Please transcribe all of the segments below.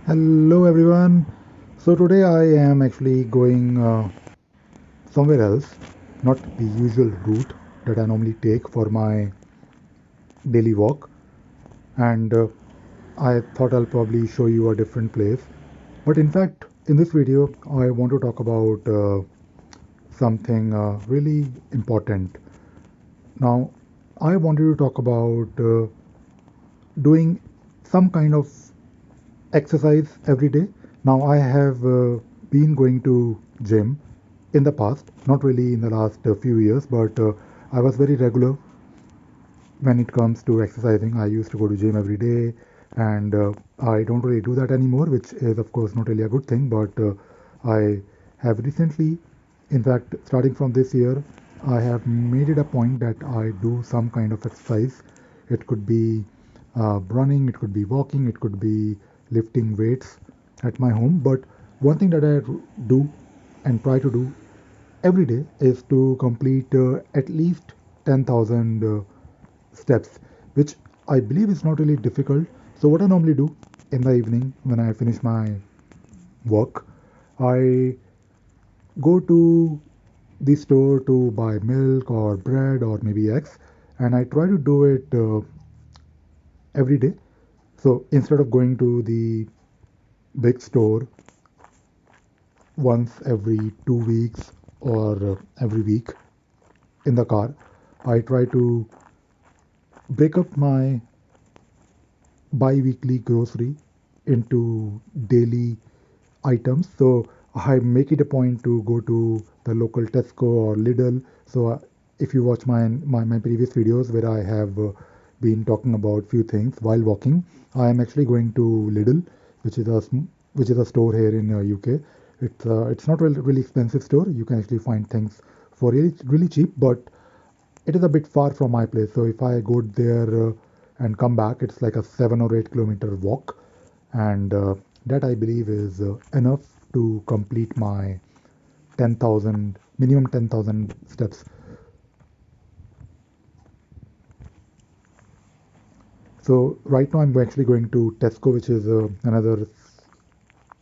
Hello everyone. So today I am actually going somewhere else, not the usual route that I normally take for my daily walk. And I thought I'll probably show you a different place. But in fact, in this video, I want to talk about something really important. Now, I wanted to talk about doing some kind of exercise every day. Now I have been going to gym in the past, not really in the last few years, but I was very regular when it comes to exercising. I used to go to gym every day, and I don't really do that anymore, which is of course not really a good thing. But I have recently, in fact, starting from this year, I have made it a point that I do some kind of exercise. It could be running, it could be walking, it could be lifting weights at my home. But one thing that I do and try to do every day is to complete at least 10,000 steps, which I believe is not really difficult. So, what I normally do in the evening when I finish my work, I go to the store to buy milk or bread or maybe eggs, and I try to do it every day. So, instead of going to the big store once every 2 weeks or every week in the car, I try to break up my bi-weekly grocery into daily items. So I make it a point to go to the local Tesco or Lidl. So if you watch my previous videos where I have been talking about few things while walking, I am actually going to Lidl, which is which is a store here in UK. It's not really expensive store. You can actually find things for really cheap, but it is a bit far from my place. So if I go there and come back, it's like a 7 or 8 kilometer walk, and that I believe is enough to complete my 10,000 minimum 10,000 steps. So right now I'm actually going to Tesco, which is another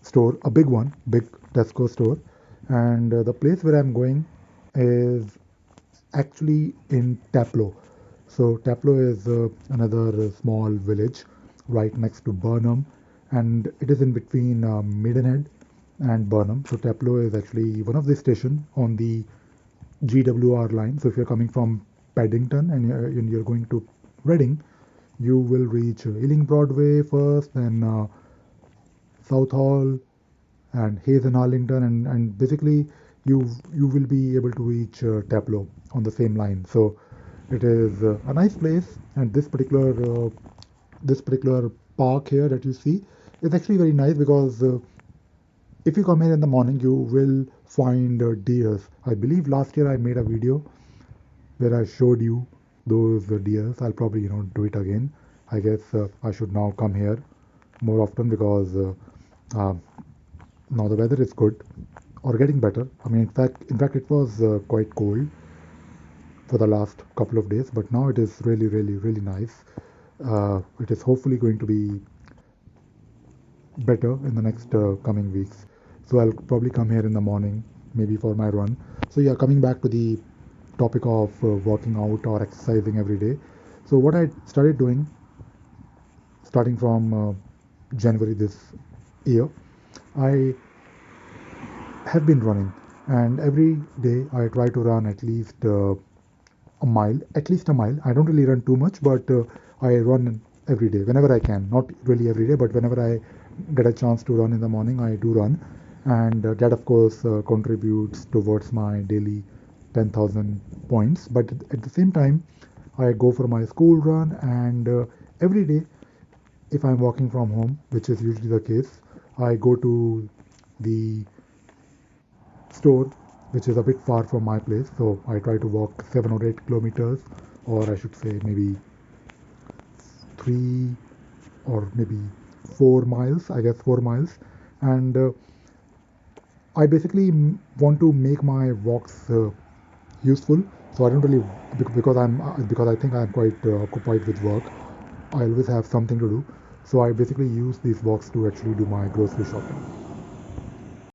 store, a big one, big Tesco store, and the place where I'm going is actually in Taplow. So Taplow is another small village right next to Burnham, and it is in between Maidenhead and Burnham. So Taplow is actually one of the station on the GWR line. So if you're coming from Paddington and you're going to Reading, you will reach Ealing Broadway first, then Southall and Hayes and Arlington, and basically you will be able to reach Taplow on the same line. So it is a nice place, and this particular park here that you see is actually very nice because if you come here in the morning, you will find deers. I believe last year I made a video where I showed you those deers. I'll probably do it again. I guess I should now come here more often because uh, now the weather is good or getting better. I mean, in fact, it was quite cold for the last couple of days, but now it is really nice. It is hopefully going to be better in the next coming weeks. So I'll probably come here in the morning, maybe for my run. So yeah, coming back to the topic of working out or exercising every day. So what I started doing, starting from January this year, I have been running, and every day I try to run a mile, at least a mile. I don't really run too much, but I run every day whenever I can. Not really every day, but whenever I get a chance to run in the morning, I do run, and that of course contributes towards my daily 10,000 points. But at the same time, I go for my school run, and every day, if I'm walking from home, which is usually the case, I go to the store, which is a bit far from my place. So I try to walk 7 or 8 kilometers, or I should say maybe 3 or maybe 4 miles. I guess 4 miles, and I basically want to make my walks useful. So I don't really because I think I'm quite occupied with work. I always have something to do. So I basically use these walks to actually do my grocery shopping.